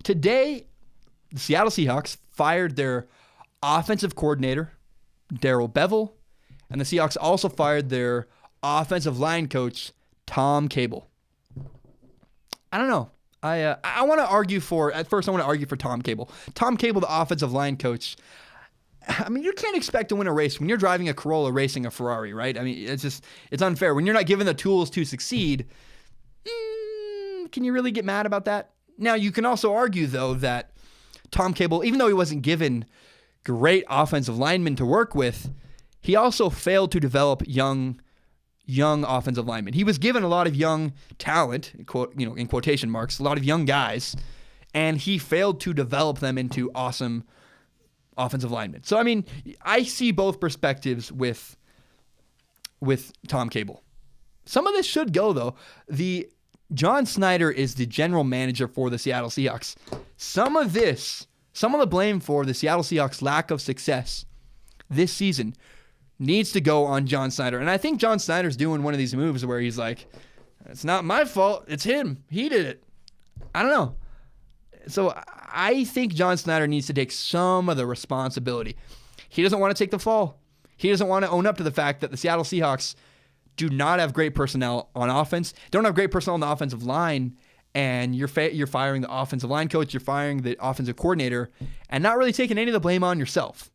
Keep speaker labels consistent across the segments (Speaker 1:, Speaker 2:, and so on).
Speaker 1: Today, the Seattle Seahawks fired their offensive coordinator, Darrell Bevell, and the Seahawks also fired their offensive line coach, Tom Cable. I don't know. I want to argue for Tom Cable. Tom Cable, the offensive line coach. I mean, you can't expect to win a race when you're driving a Corolla racing a Ferrari, right? I mean, it's unfair. When you're not given the tools to succeed, can you really get mad about that? Now, you can also argue, though, that Tom Cable, even though he wasn't given great offensive linemen to work with, he also failed to develop young offensive linemen. He was given a lot of young talent, in quotation marks, a lot of young guys, and he failed to develop them into awesome offensive linemen. So, I mean, I see both perspectives with Tom Cable. Some of this should go, though. John Snyder is the general manager for the Seattle Seahawks. Some of the blame for the Seattle Seahawks' lack of success this season needs to go on John Snyder. And I think John Snyder's doing one of these moves where he's like, it's not my fault, it's him. He did it. I don't know. So I think John Snyder needs to take some of the responsibility. He doesn't want to take the fall. He doesn't want to own up to the fact that the Seattle Seahawks do not have great personnel on offense, don't have great personnel on the offensive line, and you're firing the offensive line coach, you're firing the offensive coordinator, and not really taking any of the blame on yourself.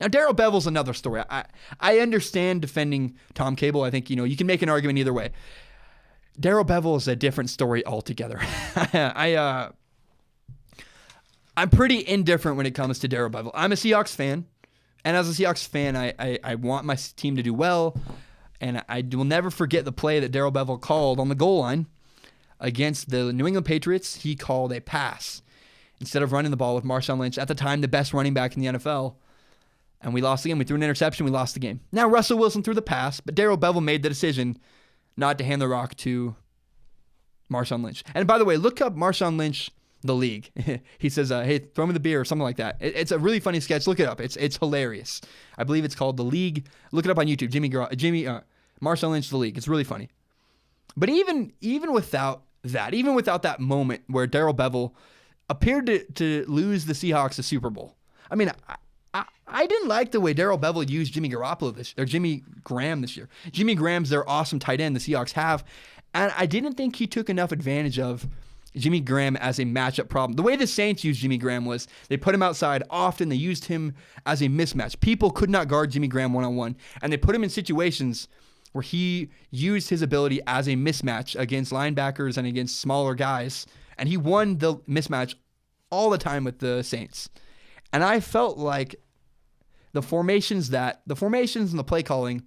Speaker 1: Now, Darrell Bevell's another story. I understand defending Tom Cable. I think, you can make an argument either way. Darrell Bevell is a different story altogether. I'm pretty indifferent when it comes to Darrell Bevell. I'm a Seahawks fan, and as a Seahawks fan, I want my team to do well, and I will never forget the play that Darrell Bevell called on the goal line against the New England Patriots. He called a pass instead of running the ball with Marshawn Lynch, at the time the best running back in the NFL, and we lost the game. We threw an interception, we lost the game. Now, Russell Wilson threw the pass, but Darrell Bevell made the decision not to hand the rock to Marshawn Lynch. And by the way, look up Marshawn Lynch, the league. He says, hey, throw me the beer or something like that. It's a really funny sketch. Look it up. It's hilarious. I believe it's called The League. Look it up on YouTube. Marshawn Lynch, the league. It's really funny. But even without that moment where Darrell Bevell appeared to lose the Seahawks the Super Bowl. I mean, I didn't like the way Darrell Bevell used Jimmy Graham this year. Jimmy Graham's their awesome tight end the Seahawks have, and I didn't think he took enough advantage of Jimmy Graham as a matchup problem. The way the Saints used Jimmy Graham was they put him outside often. They used him as a mismatch. People could not guard Jimmy Graham one-on-one, and they put him in situations where he used his ability as a mismatch against linebackers and against smaller guys, and he won the mismatch all the time with the Saints. And I felt like the formations and the play calling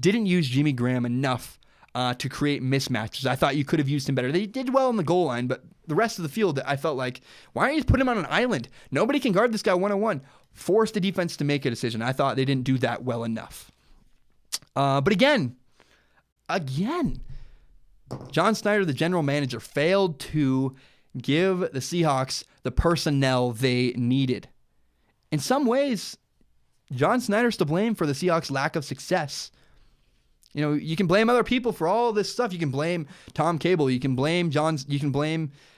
Speaker 1: didn't use Jimmy Graham enough to create mismatches. I thought you could have used him better. They did well on the goal line, but the rest of the field, I felt like, why don't you put him on an island? Nobody can guard this guy one-on-one. Force the defense to make a decision. I thought they didn't do that well enough. But again, John Snyder, the general manager, failed to give the Seahawks the personnel they needed. In some ways, John Snyder's to blame for the Seahawks' lack of success. You can blame other people for all this stuff. You can blame Tom Cable. You can blame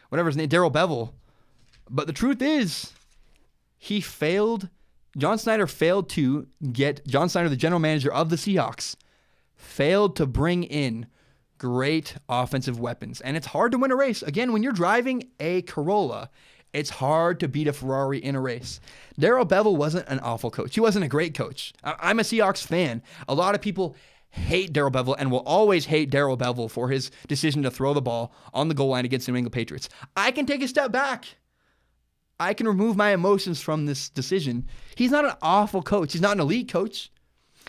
Speaker 1: whatever his name, Darrell Bevell. But the truth is, John Snyder failed to get, John Snyder, the general manager of the Seahawks, failed to bring in great offensive weapons. And it's hard to win a race. Again, when you're driving a Corolla, it's hard to beat a Ferrari in a race. Darrell Bevell wasn't an awful coach. He wasn't a great coach. I'm a Seahawks fan. A lot of people hate Darrell Bevell and will always hate Darrell Bevell for his decision to throw the ball on the goal line against the New England Patriots. I can take a step back. I can remove my emotions from this decision. He's not an awful coach. He's not an elite coach.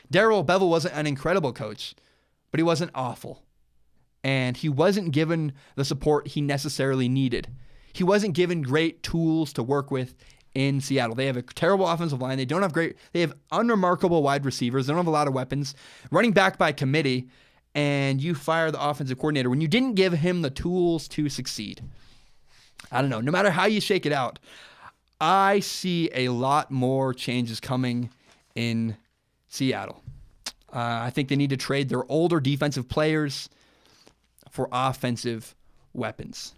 Speaker 1: Darrell Bevell wasn't an incredible coach, but he wasn't awful. And he wasn't given the support he necessarily needed. He wasn't given great tools to work with in Seattle. They have a terrible offensive line. They have unremarkable wide receivers. They don't have a lot of weapons. Running back by committee, and you fire the offensive coordinator when you didn't give him the tools to succeed. I don't know. No matter how you shake it out, I see a lot more changes coming in Seattle. I think they need to trade their older defensive players for offensive weapons.